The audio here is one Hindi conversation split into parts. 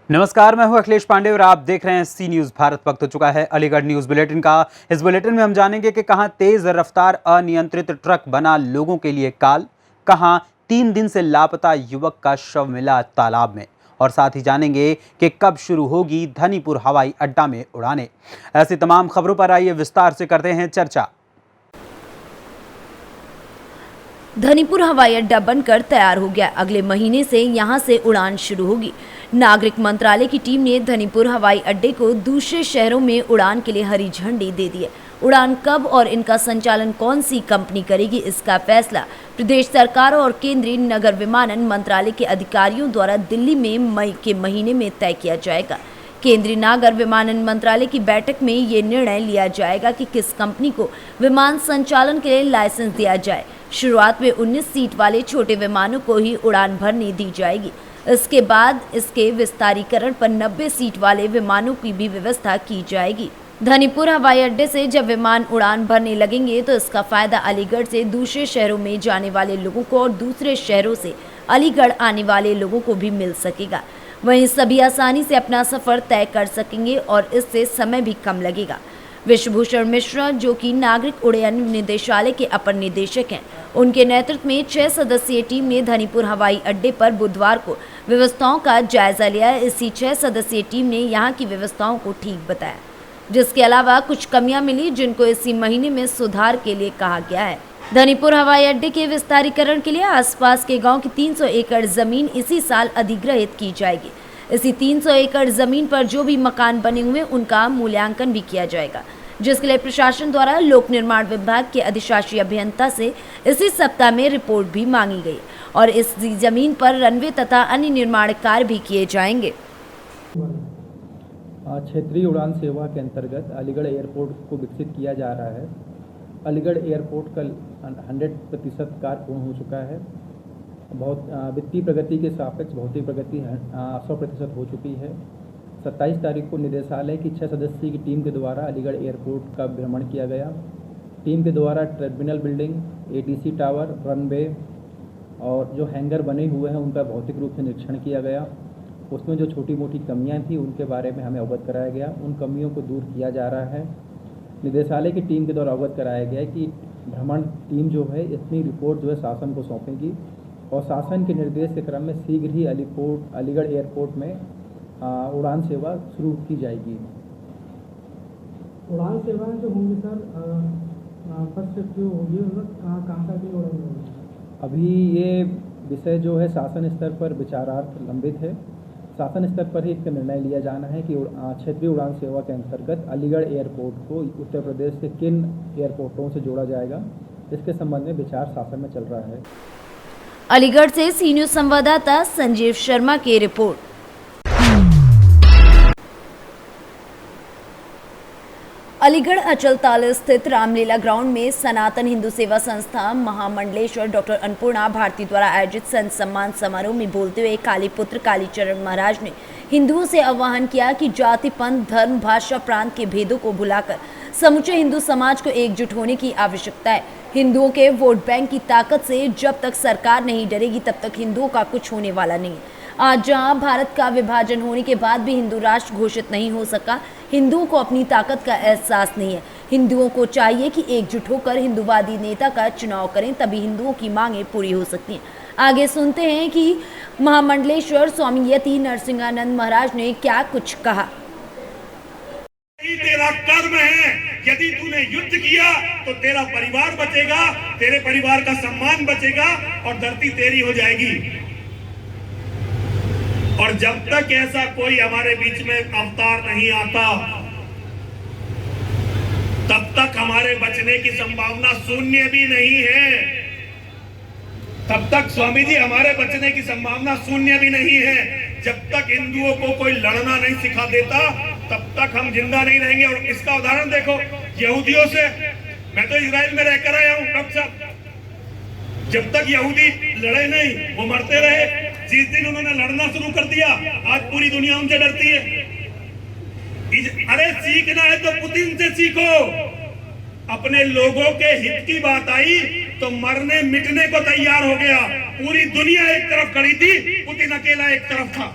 नमस्कार, मैं हूं अखिलेश पांडे और आप देख रहे हैं सी न्यूज भारत। वक्त हो चुका है अलीगढ़ न्यूज बुलेटिन का। इस बुलेटिन में हम जानेंगे कि कहां तेज रफ्तार अनियंत्रित ट्रक बना लोगों के लिए काल, कहां 3 दिन से लापता युवक का शव मिला तालाब में, और साथ ही जानेंगे कि कब शुरू होगी धनीपुर हवाई अड्डा में उड़ानें। ऐसी तमाम खबरों पर आइए विस्तार से करते हैं चर्चा। धनीपुर हवाई अड्डा बनकर तैयार हो गया। अगले महीने से यहां से उड़ान शुरू होगी। नागरिक मंत्रालय की टीम ने धनीपुर हवाई अड्डे को दूसरे शहरों में उड़ान के लिए हरी झंडी दे दी है। उड़ान कब और इनका संचालन कौन सी कंपनी करेगी, इसका फैसला प्रदेश सरकार और केंद्रीय नगर विमानन मंत्रालय के अधिकारियों द्वारा दिल्ली में मई के महीने में तय किया जाएगा। केंद्रीय नागर विमानन मंत्रालय की बैठक में ये निर्णय लिया जाएगा कि किस कंपनी को विमान संचालन के लिए लाइसेंस दिया जाए। शुरुआत में 19 सीट वाले छोटे विमानों को ही उड़ान भरने दी जाएगी। इसके बाद इसके विस्तारीकरण पर 90 सीट वाले विमानों की भी व्यवस्था की जाएगी। धनीपुर हवाई अड्डे से जब विमान उड़ान भरने लगेंगे तो इसका फायदा अलीगढ़ से दूसरे शहरों में जाने वाले लोगों को और दूसरे शहरों से अलीगढ़ आने वाले लोगों को भी मिल सकेगा। वहीं सभी आसानी से अपना सफर तय कर सकेंगे और इससे समय भी कम लगेगा। विश्वभूषण मिश्रा, जो कि नागरिक उड्डयन निदेशालय के अपर निदेशक हैं, उनके नेतृत्व में 6 सदस्यीय टीम ने धनीपुर हवाई अड्डे पर बुधवार को व्यवस्थाओं का जायजा लिया। इसी 6 सदस्यीय टीम ने यहां की व्यवस्थाओं को ठीक बताया, जिसके अलावा कुछ कमियां मिली जिनको इसी महीने में सुधार के लिए कहा गया है। धनीपुर हवाई अड्डे के विस्तारीकरण के लिए आसपास के गांव की 300 एकड़ जमीन इसी साल अधिग्रहित की जाएगी। इसी 300 एकड़ जमीन पर जो भी मकान बने हुए उनका मूल्यांकन भी किया जाएगा, जिसके लिए प्रशासन द्वारा लोक निर्माण विभाग के अधिशासी अभियंता से इसी सप्ताह में रिपोर्ट भी मांगी गई और इस जमीन पर रनवे तथा अन्य निर्माण कार्य भी किए जाएंगे। क्षेत्रीय उड़ान सेवा के अंतर्गत अलीगढ़ एयरपोर्ट को विकसित किया जा रहा है। अलीगढ़ एयरपोर्ट का 100% कार्य पूर्ण हो चुका है। बहुत वित्तीय प्रगति के सापेक्ष भौतिक प्रगति 100% हो चुकी है। 27 तारीख को निदेशालय की 6 सदस्यीय की टीम के द्वारा अलीगढ़ एयरपोर्ट का भ्रमण किया गया। टीम के द्वारा terminal building, ATC tower, runway और जो हैंगर बने हुए हैं उनका भौतिक रूप से निरीक्षण किया गया। उसमें जो छोटी मोटी कमियां थी उनके बारे में हमें अवगत कराया गया। उन कमियों को दूर किया जा रहा है। निदेशालय की टीम के द्वारा अवगत कराया गया है कि भ्रमण टीम जो है अपनी रिपोर्ट जो है शासन को सौंपेगी और शासन के निर्देश के क्रम में शीघ्र ही अलीगढ़ एयरपोर्ट में उड़ान सेवा शुरू की जाएगी। उड़ान सेवाएं जो होंगी सर, फर्स्ट शिफ्ट जो होगी कहाँ तक की उड़ान होगी? अभी ये विषय जो है शासन स्तर पर विचारार्थ लंबित है। शासन स्तर पर ही एक निर्णय लिया जाना है कि क्षेत्रीय उड़ान सेवा के अंतर्गत अलीगढ़ एयरपोर्ट को उत्तर प्रदेश के किन एयरपोर्टों से जोड़ा जाएगा, इसके संबंध में विचार शासन में चल रहा है। अलीगढ़ से सी न्यूज संवाददाता संजीव शर्मा की रिपोर्ट। अलीगढ़ अचलताल स्थित रामलीला ग्राउंड में सनातन हिंदू सेवा संस्था महामंडलेश्वर डॉक्टर अन्नपूर्णा भारती द्वारा आयोजित संत सम्मान समारोह में बोलते हुए कालीपुत्र कालीचरण महाराज ने हिंदुओं से आह्वान किया कि जाति, पंथ, धर्म, भाषा, प्रांत के भेदों को भुलाकर समूचे हिंदू समाज को एकजुट होने की आवश्यकता है। हिंदुओं के वोट बैंक की ताकत से जब तक सरकार नहीं डरेगी तब तक हिंदुओं का कुछ होने वाला नहीं। आज जहां भारत का विभाजन होने के बाद भी हिंदू राष्ट्र घोषित नहीं हो सका, हिंदुओं को अपनी ताकत का एहसास नहीं है। हिंदुओं को चाहिए कि एकजुट होकर हिंदूवादी नेता का चुनाव करें, तभी हिंदुओं की मांगें पूरी हो सकती हैं। आगे सुनते हैं कि महामंडलेश्वर स्वामी यति नरसिंहानंद महाराज ने क्या कुछ कहा। तेरा कर्म है, यदि तूने युद्ध किया तो तेरा परिवार बचेगा, तेरे परिवार का सम्मान बचेगा और धरती तेरी हो जाएगी। और जब तक ऐसा कोई हमारे बीच में अवतार नहीं आता, तब तक हमारे बचने की संभावना शून्य भी नहीं है। तब तक स्वामी जी हमारे बचने की संभावना शून्य भी नहीं है। जब तक हिंदुओं को कोई लड़ना नहीं सिखा देता, तब तक हम जिंदा नहीं रहेंगे। और इसका उदाहरण देखो यहूदियों से। मैं तो इजराइल में रहकर आया हूं डॉक्टर साहब। जब तक यहूदी लड़े नहीं, वो मरते रहे। जिस दिन उन्होंने लड़ना शुरू कर दिया, आज पूरी दुनिया उनसे डरती है। अरे सीखना है तो पुतिन से सीखो। अपने लोगों के हित की बात आई तो मरने मिटने को तैयार हो गया। पूरी दुनिया एक तरफ खड़ी थी, पुतिन अकेला एक तरफ था।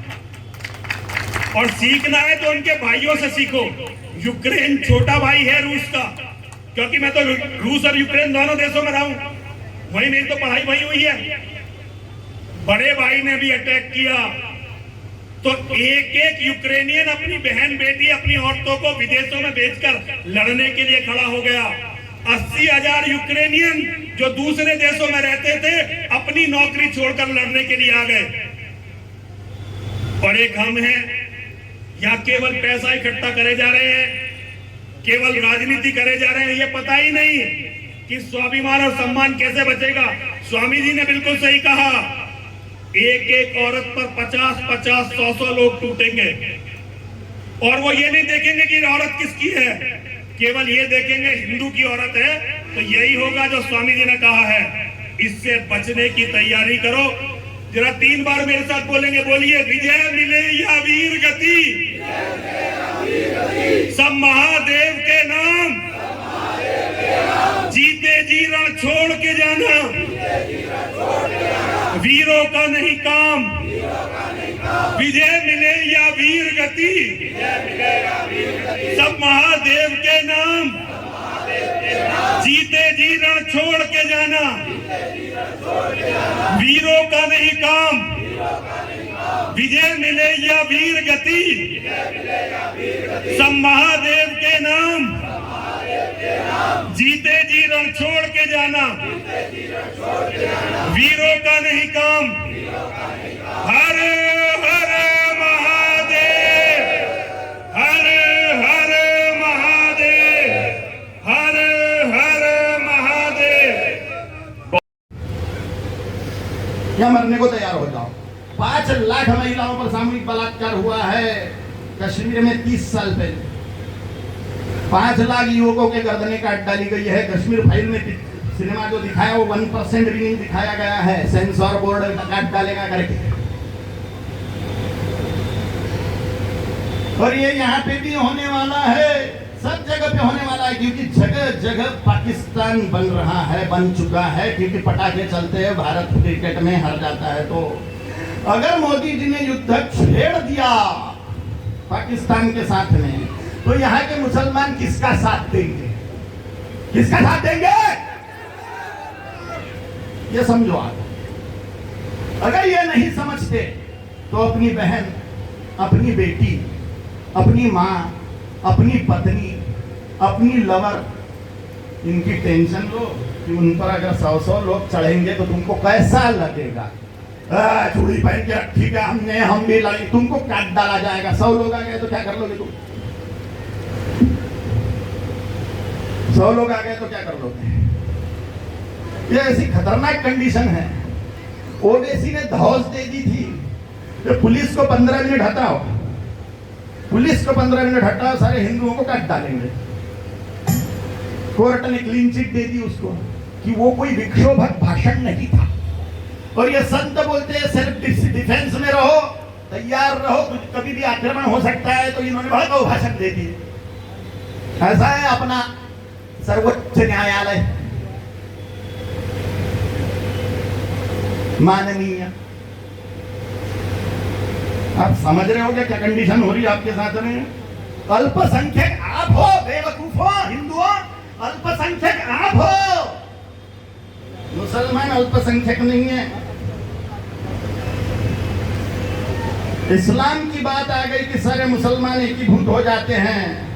और सीखना है तो उनके भाइयों से सीखो। यूक्रेन छोटा भाई है रूस का, क्योंकि मैं तो रूस और यूक्रेन दोनों देशों में रहा हूं, वहीं मेरी तो पढ़ाई वही हुई है। बड़े भाई ने भी अटैक किया तो एक एक यूक्रेनियन अपनी बहन बेटी अपनी औरतों को विदेशों में भेजकर लड़ने के लिए खड़ा हो गया। 80,000 यूक्रेनियन जो दूसरे देशों में रहते थे अपनी नौकरी छोड़कर लड़ने के लिए आ गए। और एक हम हैं, यहाँ केवल पैसा इकट्ठा करे जा रहे हैं, केवल राजनीति करे जा रहे हैं, ये पता ही नहीं कि स्वाभिमान और सम्मान कैसे बचेगा। स्वामी जी ने बिल्कुल सही कहा, एक एक औरत पर 50-50, 100-100 लोग टूटेंगे और वो ये नहीं देखेंगे कि औरत किसकी है, केवल ये देखेंगे हिंदू की औरत है। तो यही होगा जो स्वामी जी ने कहा है। इससे बचने की तैयारी करो। जरा 3 बार मेरे साथ बोलेंगे, बोलिए, विजय मिले या वीर गति, सब महादेव के नाम, जीते जी रण छोड़ के जाना, वीरों का नहीं काम, विजय मिले या वीर गति, सब महादेव के नाम, जीते जी रण छोड़ के जाना, वीरों का नहीं काम, विजय मिले या वीर गति, सब महादेव के नाम, जीते जी रण छोड़ के जाना, वीरों का नहीं काम। हर हर महादेव, हर हर महादेव, हर हर महादेव। या मरने को तैयार हो जाओ। 5 लाख महिलाओं पर सामूहिक बलात्कार हुआ है कश्मीर में 30 साल पहले। 5 लाख युवकों के गर्दनें काट डाली गई है। कश्मीर फाइल में सिनेमा जो दिखाया वो 1% भी नहीं दिखाया गया है, सेंसर बोर्ड काट डालेगा करके। और ये यहाँ पे भी होने वाला है, सब जगह पे होने वाला है, क्योंकि जगह जगह पाकिस्तान बन रहा है, बन चुका है। क्योंकि पटाखे चलते हैं, भारत क्रिकेट में हार जाता है। तो अगर मोदी जी ने युद्ध छेड़ दिया पाकिस्तान के साथ में, तो यहाँ के मुसलमान किसका साथ देंगे? किसका साथ देंगे? ये समझो आप। अगर ये नहीं समझते तो अपनी बहन, अपनी बेटी, अपनी माँ, अपनी पत्नी, अपनी लवर, इनकी टेंशन लो कि उन पर अगर 100 लोग चढ़ेंगे तो तुमको कैसा लगेगा? चूड़ी पहन के रखी है हमने, हम भी लड़े, तुमको काट डाला जाएगा। 100 लोग आ गए तो क्या कर लोगे तुम? 100 लोग आ गए तो क्या कर लोगे? ये ऐसी खतरनाक कंडीशन है। ओवैसी ने धौस दे दी थी कि पुलिस को 15 मिनट हटाओ, पुलिस को 15 मिनट हटाओ, सारे हिंदुओं को काट डालेंगे। कोर्ट ने क्लीन चिट दे दी उसको कि वो कोई विक्षोभक भाषण नहीं था। और ये संत बोलते हैं सेल्फ डिफेंस में रहो, तैयार रहो, कभी भी आक्रमण हो सकता है। तो इन्होंने भड़काऊ भाषण दे दिए। ऐसा है अपना सर्वोच्च न्यायालय, माननीय। आप समझ रहे हो क्या कंडीशन हो रही है आपके साथ में? अल्पसंख्यक आप हो, बेवकूफों, हिंदुओं, अल्पसंख्यक आप हो, मुसलमान अल्पसंख्यक नहीं है। इस्लाम की बात आ गई कि सारे मुसलमान एकीभूत हो जाते हैं।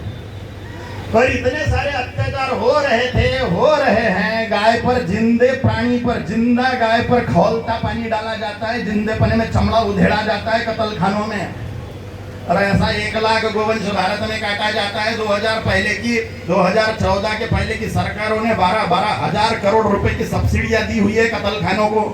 पर इतने सारे अत्याचार हो रहे थे, हो रहे हैं। गाय पर, जिंदे प्राणी पर, जिंदा गाय पर खौलता पानी डाला जाता है, जिंदे पने में चमड़ा उधेड़ा जाता है कत्ल खानों में। और ऐसा 1 लाख गोवंश भारत में काटा जाता है। 2014 के पहले की सरकारों ने 12 हजार करोड़ रुपए की सब्सिडियां दी हुई है कत्ल खानों को।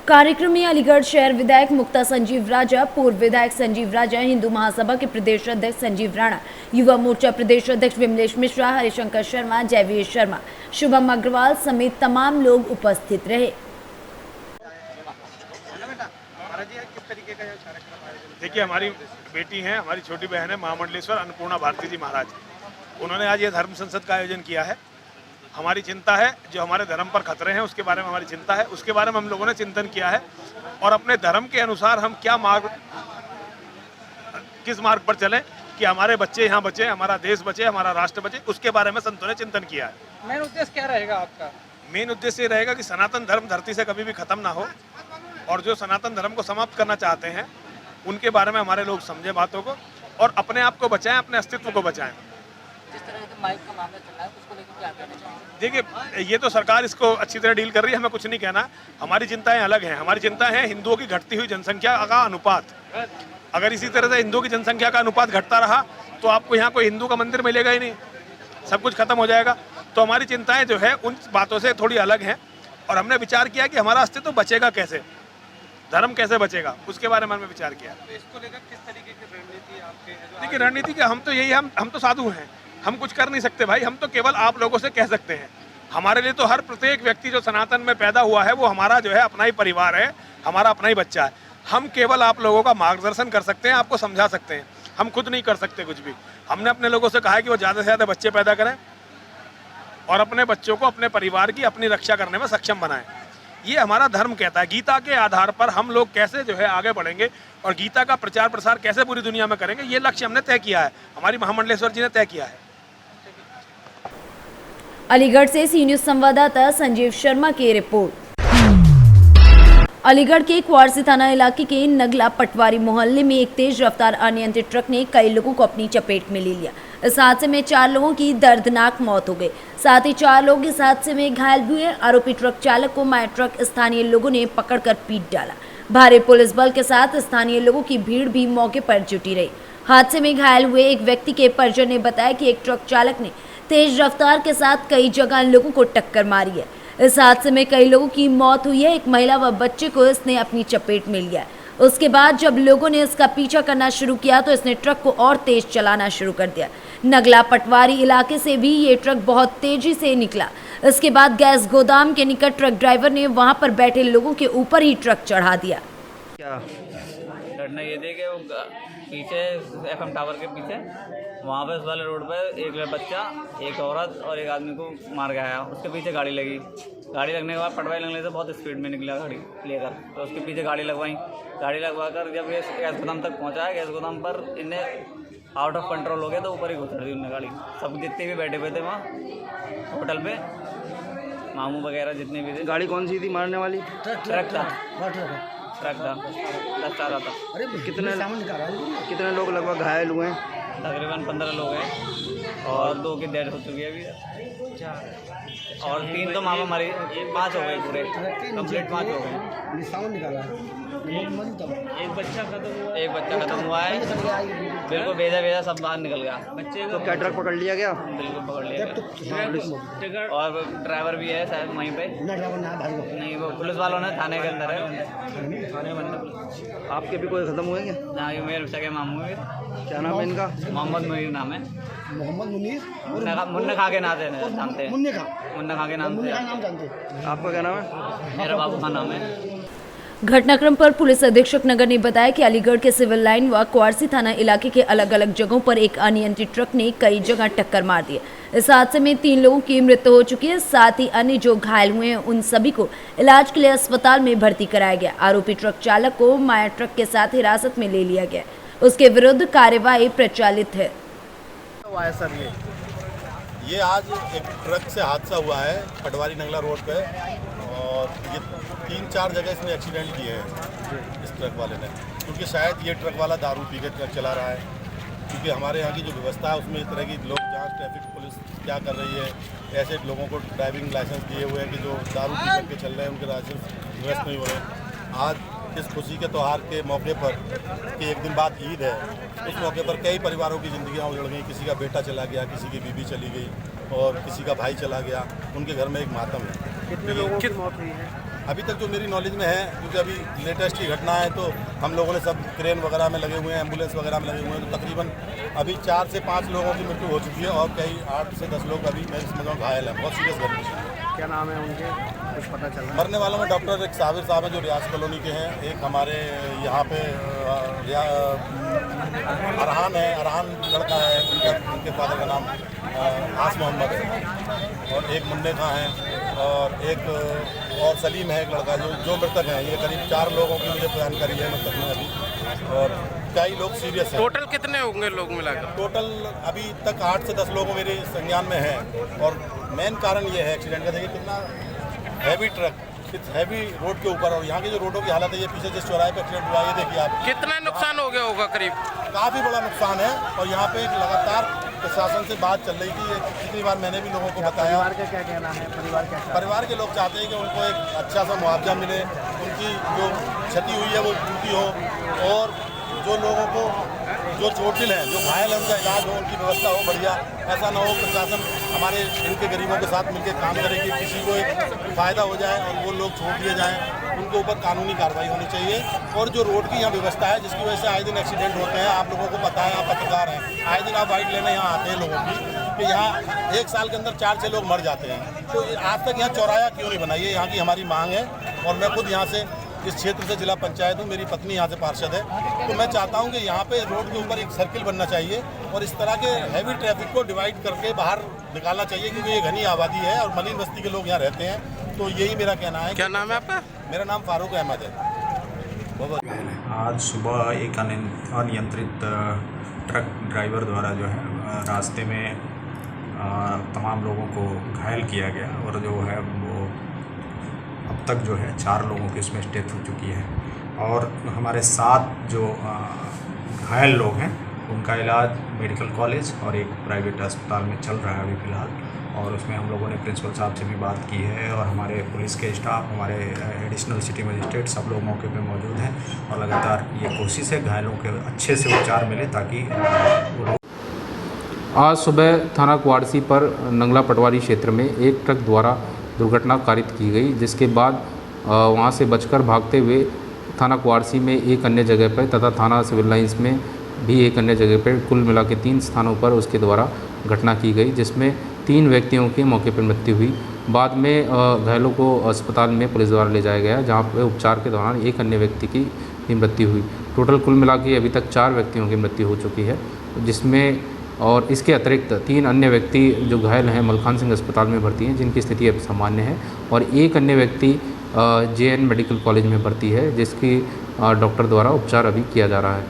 कार्यक्रम में अलीगढ़ शहर विधायक मुक्ता संजीव राजा, पूर्व विधायक संजीव राजा, हिंदू महासभा के प्रदेश अध्यक्ष संजीव राणा, युवा मोर्चा प्रदेश अध्यक्ष विमलेश मिश्रा, हरिशंकर शर्मा, जयवीर शर्मा, शुभम अग्रवाल समेत तमाम लोग उपस्थित रहे। देखिए, हमारी बेटी हैं, हमारी छोटी बहन है महामंडलेश्वर अन्नपूर्णा भारती जी महाराज, उन्होंने आज ये धर्म संसद का आयोजन किया है। हमारी चिंता है, जो हमारे धर्म पर खतरे हैं उसके बारे में हमारी चिंता है, उसके बारे में हम लोगों ने चिंतन किया है और अपने धर्म के अनुसार हम क्या मार्ग किस मार्ग पर चलें कि हमारे बच्चे यहाँ बचे, हमारा देश बचे, हमारा राष्ट्र बचे, उसके बारे में संतों ने चिंतन किया है। मेन उद्देश्य क्या रहेगा आपका? मेन उद्देश्य ये रहेगा कि सनातन धर्म धरती से कभी भी खत्म ना हो, और जो सनातन धर्म को समाप्त करना चाहते हैं उनके बारे में हमारे लोग समझें बातों को और अपने आप को बचाएं, अपने अस्तित्व को बचाएं। जिस तरह से माइक का मामला चल रहा है उसको लेकर क्या कहना चाहेंगे? देखिए, ये तो सरकार इसको अच्छी तरह डील कर रही है, हमें कुछ नहीं कहना। हमारी चिंताएं अलग हैं। हमारी चिंता है हिंदुओं की घटती हुई जनसंख्या का अनुपात। अगर इसी तरह से हिंदुओं की जनसंख्या का अनुपात घटता रहा तो आपको यहाँ कोई हिंदू का मंदिर मिलेगा ही नहीं, सब कुछ खत्म हो जाएगा। तो हमारी चिंताएं जो है उन बातों से थोड़ी अलग हैं और हमने विचार किया कि हमारा अस्तित्व बचेगा कैसे, धर्म कैसे बचेगा, उसके बारे में हमने विचार किया। तो इसको लेकर किस तरीके की रणनीति आपके है? देखिए, रणनीति क्या, हम तो यही हम तो साधु हैं, हम कुछ कर नहीं सकते भाई, हम तो केवल आप लोगों से कह सकते हैं। हमारे लिए तो हर प्रत्येक व्यक्ति जो सनातन में पैदा हुआ है वो हमारा जो है अपना ही परिवार है, हमारा अपना ही बच्चा है। हम केवल आप लोगों का मार्गदर्शन कर सकते हैं, आपको समझा सकते हैं, हम खुद नहीं कर सकते कुछ भी। हमने अपने लोगों से कहा है कि वो ज़्यादा से ज़्यादा बच्चे पैदा करें और अपने बच्चों को अपने परिवार की अपनी रक्षा करने में सक्षम बनाएं। ये हमारा धर्म कहता है। गीता के आधार पर हम लोग कैसे जो है आगे बढ़ेंगे और गीता का प्रचार प्रसार कैसे पूरी दुनिया में करेंगे, ये लक्ष्य हमने तय किया है, हमारी महामंडलेश्वर जी ने तय किया है। अलीगढ़ से सी न्यूज संवाददाता संजीव शर्मा की रिपोर्ट। अलीगढ़ के क्वारसी थाना इलाके के नगला पटवारी मोहल्ले में एक तेज रफ्तार अनियंत्रित ट्रक ने कई लोगों को अपनी चपेट में ले लिया। इस हादसे में 4 लोगों की दर्दनाक मौत हो गई, साथ ही 4 लोग इस हादसे में घायल भी हुए। आरोपी ट्रक चालक को माया ट्रक स्थानीय लोगों ने पकड़कर पीट डाला। भारी पुलिस बल के साथ स्थानीय लोगों की भीड़ भी मौके पर जुटी रही। हादसे में घायल हुए एक व्यक्ति के परिजन ने बताया कि एक ट्रक चालक ने तेज रफ्तार के साथ कई जगह लोगों को टक्कर मारी है। इस हादसे में कई लोगों की मौत हुई है। एक महिला व बच्चे को इसने अपनी चपेट में लिया। उसके बाद जब लोगों ने इसका पीछा करना शुरू किया तो इसने ट्रक को और तेज चलाना शुरू कर दिया। नगला पटवारी इलाके से भी ये ट्रक बहुत तेजी से निकला। इसके बाद गैस गोदाम के निकट ट्रक ड्राइवर ने वहां पर बैठे लोगों के ऊपर ही ट्रक चढ़ा दिया। क्या घटना ये थी कि वो पीछे FM टावर के पीछे वहाँ पे उस वाले रोड पे एक बच्चा, एक औरत और एक आदमी को मार गया है। उसके पीछे गाड़ी लगी। गाड़ी लगने के बाद पटवारी लगने से बहुत स्पीड में निकला गाड़ी लेकर, तो उसके पीछे गाड़ी लगवाई। गाड़ी लगवाकर जब ये गैस गोदाम तक पहुँचा है, गैस गोदाम पर इन्हें आउट ऑफ कंट्रोल हो गया तो ऊपर ही घुस दी उन्हें गाड़ी। सब जितने भी बैठे हुए थे वहाँ होटल पे, मामू वगैरह जितने भी थे। गाड़ी कौन सी थी मारने वाली? ट्रक था, 10 चार था। अरे कितने लोग लगभग घायल हुए हैं? तकरीबन 15 लोग हैं और 2 की डेथ हो चुकी है अभी, और 3 तो मामा मरी, 5 हो गए पूरे कंप्लीट, 5 हो गए। निशान निकाला है, एक बच्चा खत्म हुआ है, बिल्कुल भेजा सब बाहर निकल गया। बच्चे तो क्या ट्रक पकड़ लिया गया? बिल्कुल पकड़ लिया गया, और ड्राइवर भी है शायद वहीं पे। नहीं, वो पुलिस वालों ने थाने के अंदर है। आपके भी कोई खत्म हुए क्या? हाँ, ये मेरे सगे मामू है। क्या नाम है इनका? मोहम्मद मुनीर नाम है। मोहम्मद मुनीर, मुन्ना खा के नाम जानते हैं। मुन्ना खा के नाम से। आपका क्या नाम है? मेरा बाबू का नाम है। घटनाक्रम पर पुलिस अधीक्षक नगर ने बताया कि अलीगढ़ के सिविल लाइन व क्वारसी थाना इलाके के अलग अलग जगहों पर एक अनियंत्रित ट्रक ने कई जगह टक्कर मार दी। इस हादसे में 3 लोगों की मृत्यु हो चुकी है, साथ ही अन्य जो घायल हुए हैं उन सभी को इलाज के लिए अस्पताल में भर्ती कराया गया। आरोपी ट्रक चालक को माया ट्रक के साथ हिरासत में ले लिया गया, उसके विरुद्ध कार्यवाही प्रचलित है। सर ये आज एक ट्रक से हादसा हुआ है पटवारी नगला रोड पे, और ये 3-4 जगह इसमें एक्सीडेंट किए हैं इस ट्रक वाले ने, क्योंकि शायद ये ट्रक वाला दारू पी के ट्रक चला रहा है। क्योंकि हमारे यहाँ की जो व्यवस्था है उसमें इस तरह की लोग जांच ट्रैफिक पुलिस क्या कर रही है, ऐसे लोगों को ड्राइविंग लाइसेंस दिए हुए हैं कि जो दारू पी करके चल रहे हैं उनके लाइसेंस निरस्त नहीं हो रहे। आज इस खुशी के त्यौहार के मौके पर कि एक दिन बाद ईद है, उस मौके पर कई परिवारों की ज़िंदगियाँ उजड़ गई। किसी का बेटा चला गया, किसी की बीवी चली गई और किसी का भाई चला गया, उनके घर में एक मातम है। कितने लोगों की मौत हुई है अभी तक जो मेरी नॉलेज में है, क्योंकि अभी लेटेस्ट ही घटना है तो हम लोगों ने सब क्रेन वगैरह में लगे हुए हैं, एम्बुलेंस वगैरह में लगे हुए हैं, तो तकरीबन अभी 4 से 5 लोगों की मृत्यु हो चुकी है और कई 8 से 10 लोग अभी मैं समझ घायल हैं, बहुत सीरियस कंडीशन है। क्या नाम है उनके, कुछ पता चला? मरने वालों में डॉक्टर एक साबिर साहब हैं जो रियाज कॉलोनी के हैं, एक हमारे यहाँ पे अरहान है, अरहान लड़का है, उनके फादर का नाम आस मोहम्मद है, और एक मुन्ने खां है, और एक और सलीम है एक लड़का, जो मृतक हैं। ये करीब 4 लोगों की मुझे जानकारी है मृतक में अभी, और कई लोग सीरियस हैं। टोटल कितने होंगे लोग मिलाकर? टोटल अभी तक 8 से 10 लोग मेरे संज्ञान में हैं। और मेन कारण ये है एक्सीडेंट का, देखिए कितना हैवी ट्रक इस हैवी रोड के ऊपर, और यहाँ की जो रोडों की हालत है, ये पीछे जिस चौराहे पे एक्सीडेंट हुआ ये देखिए आप। कितना नुकसान हो गया होगा करीब? काफ़ी बड़ा नुकसान है। और यहाँ पे एक लगातार प्रशासन से बात चल रही थी, कितनी बार मैंने भी लोगों को बताया। परिवार का क्या कहना है? परिवार के लोग चाहते हैं कि उनको एक अच्छा सा मुआवजा मिले, उनकी जो क्षति हुई है वो पूरी हो, और जो लोगों को जो चोटिल हैं, जो घायल हैं, उनका इलाज हो, उनकी व्यवस्था हो बढ़िया। ऐसा ना हो प्रशासन हमारे इनके गरीबों के साथ मिलकर काम करे कि किसी को एक फ़ायदा हो जाए और वो लोग छोड़ दिए जाएँ। उनके ऊपर कानूनी कार्रवाई होनी चाहिए। और जो रोड की यहाँ व्यवस्था है, जिसकी वजह से आए दिन एक्सीडेंट होते हैं, आप लोगों को पता है, आप पत्रकार हैं, आए दिन आप वाइट लेने यहाँ आते हैं लोगों की, कि यहाँ 1 साल के अंदर 4-6 लोग मर जाते हैं। तो आज तक यहाँ चौराहा क्यों नहीं बनाई है, यहाँ की हमारी मांग है। और मैं खुद यहाँ से इस क्षेत्र से जिला पंचायत हूँ, मेरी पत्नी यहाँ से पार्षद है, तो मैं चाहता हूँ कि यहाँ पे रोड के ऊपर एक सर्किल बनना चाहिए और इस तरह के हैवी ट्रैफिक को डिवाइड करके बाहर निकालना चाहिए, क्योंकि ये घनी आबादी है और मलिन बस्ती के लोग यहाँ रहते हैं। तो यही मेरा कहना है। क्या नाम है आपका? मेरा नाम फारूक अहमद है। आज सुबह एक अनियंत्रित ट्रक ड्राइवर द्वारा जो है रास्ते में तमाम लोगों को घायल किया गया, और जो है वो अब तक जो है 4 लोगों की इसमें डेथ हो चुकी है। और हमारे 7 जो घायल लोग हैं उनका इलाज मेडिकल कॉलेज और एक प्राइवेट अस्पताल में चल रहा है अभी फ़िलहाल। और उसमें हम लोगों ने प्रिंसिपल साहब से भी बात की है, और हमारे पुलिस के स्टाफ, हमारे एडिशनल सिटी मजिस्ट्रेट सब लोग मौके पे मौजूद हैं। और लगातार ये कोशिश है घायलों के अच्छे से उपचार मिले, ताकि वो लोग। आज सुबह थाना कुआरसी पर नंगला पटवारी क्षेत्र में एक ट्रक द्वारा दुर्घटना कारित की गई, जिसके बाद वहां से बचकर भागते हुए थाना कुआरसी में एक अन्य जगह पर तथा थाना सिविल लाइंस में भी एक अन्य जगह पर, कुल मिला के 3 स्थानों पर उसके द्वारा घटना की गई, जिसमें 3 व्यक्तियों की मौके पर मृत्यु हुई। बाद में घायलों को अस्पताल में पुलिस द्वारा ले जाया गया, जहां पर उपचार के दौरान एक अन्य व्यक्ति की भी मृत्यु हुई। टोटल कुल मिला के अभी तक 4 व्यक्तियों की मृत्यु हो चुकी है, जिसमें और इसके अतिरिक्त 3 अन्य व्यक्ति जो घायल हैं मलखान सिंह अस्पताल में भर्ती हैं, जिनकी स्थिति अब सामान्य है, और एक अन्य व्यक्ति JN मेडिकल कॉलेज में भर्ती है, जिसकी डॉक्टर द्वारा उपचार अभी किया जा रहा है।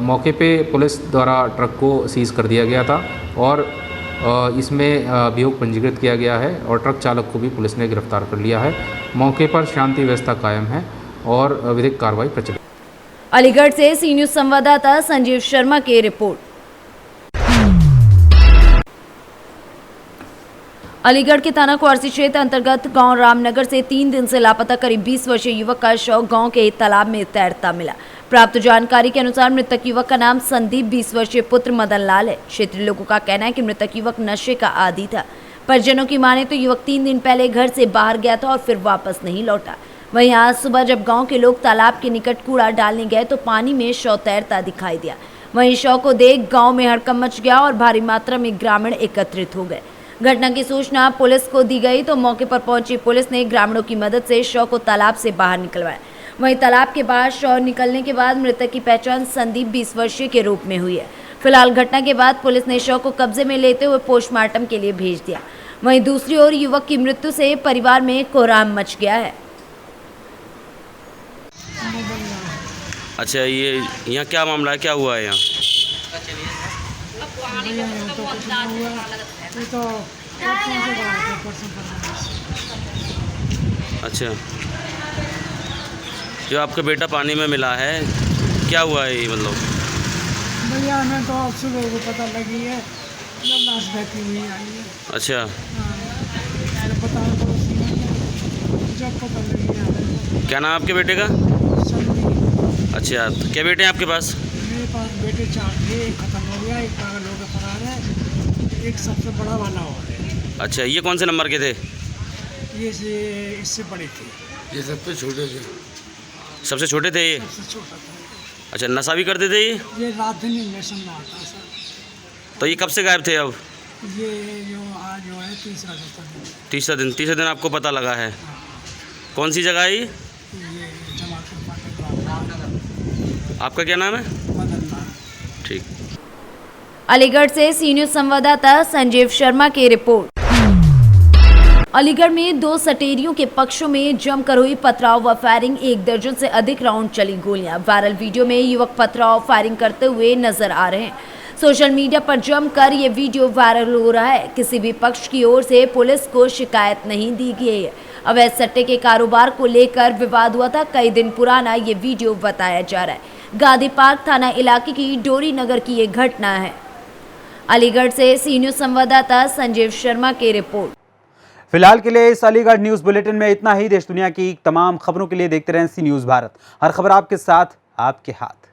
मौके पे पुलिस द्वारा ट्रक को सीज़ कर दिया गया था और इसमें अभियोग पंजीकृत किया गया है, और ट्रक चालक को भी पुलिस ने गिरफ्तार कर लिया है। मौके पर शांति व्यवस्था कायम है और विधिक कार्रवाई प्रचलित। अलीगढ़ से सी न्यूज़ संवाददाता संजीव शर्मा की रिपोर्ट। अलीगढ़ के थाना कुआरसी क्षेत्र अंतर्गत गांव रामनगर से 3 दिन से लापता करीब 20 वर्षीय युवक का शव गांव के एक तालाब में तैरता मिला। प्राप्त जानकारी के अनुसार मृतक युवक का नाम संदीप, 20 वर्षीय पुत्र मदन लाल है। क्षेत्रीय लोगों का कहना है कि मृतक युवक नशे का आदी था। परिजनों की माने तो युवक 3 दिन पहले घर से बाहर गया था और फिर वापस नहीं लौटा। वहीं आज सुबह जब गाँव के लोग तालाब के निकट कूड़ा डालने गए तो पानी में शव तैरता दिखाई दिया। वहीं शव को देख गाँव में हड़कंप मच गया और भारी मात्रा में ग्रामीण एकत्रित हो गए। घटना की सूचना पुलिस को दी गई तो मौके पर पहुंची पुलिस ने ग्रामीणों की मदद से शव को तालाब से बाहर निकलवाया। वहीं तालाब के बाहर शव निकलने के बाद मृतक की पहचान संदीप, 20 वर्षीय के रूप में हुई है। फिलहाल घटना के बाद पुलिस ने शव को कब्जे में लेते हुए पोस्टमार्टम के लिए भेज दिया। वहीं दूसरी ओर युवक की मृत्यु से परिवार में कोहराम मच गया है। अच्छा, ये यहाँ क्या मामला है, क्या हुआ है यहाँ? अच्छा, जो आपका बेटा पानी में मिला है, क्या हुआ है ये मतलब? भैया हमें तो सुबह को पता लगी है जब लाश बहती हुई आई है। अच्छा, पता जब पता लगी है। क्या नाम आपके बेटे का? अच्छा, तो क्या बेटे हैं आपके पास? मेरे पास बेटे 4 थे, एक खत्म हो गया, एक पागल होकर फरार है, एक सबसे बड़ा वाला हो है। अच्छा, ये कौन से नंबर के थे? ये इससे बड़े थे। ये सबसे छोटे थे। सबसे छोटे थे ये? सबसे छोटा था। अच्छा, नशा भी करते थे ये रात दिन इंजेक्शन मारता सर। तो ये कब से गायब थे अब? ये जो आज जो है तीसरा दिन। तीसरा दिन आपको पता लगा है? कौन सी जगह है ये? आपका क्या नाम है? मदन लाल। ठीक। अलीगढ़ से सी न्यूज़ संवाददाता संजीव शर्मा की रिपोर्ट। अलीगढ़ में दो सटेरियों के पक्षों में जमकर हुई पथराव व फायरिंग, 1 दर्जन से अधिक राउंड चली गोलियां। वायरल वीडियो में युवक पथराव फायरिंग करते हुए नजर आ रहे हैं। सोशल मीडिया पर जमकर ये वीडियो वायरल हो रहा है। किसी भी पक्ष की ओर से पुलिस को शिकायत नहीं दी गई है। अवैध सट्टे के कारोबार को लेकर विवाद हुआ था। कई दिन पुराना ये वीडियो बताया जा रहा है। गांधी पार्क थाना इलाके की डोरी नगर की ये घटना है। अलीगढ़ से सी न्यूज संवाददाता संजीव शर्मा की रिपोर्ट। फिलहाल के लिए इस अलीगढ़ न्यूज बुलेटिन में इतना ही। देश दुनिया की तमाम खबरों के लिए देखते रहें सी न्यूज भारत। हर खबर आपके साथ, आपके हाथ।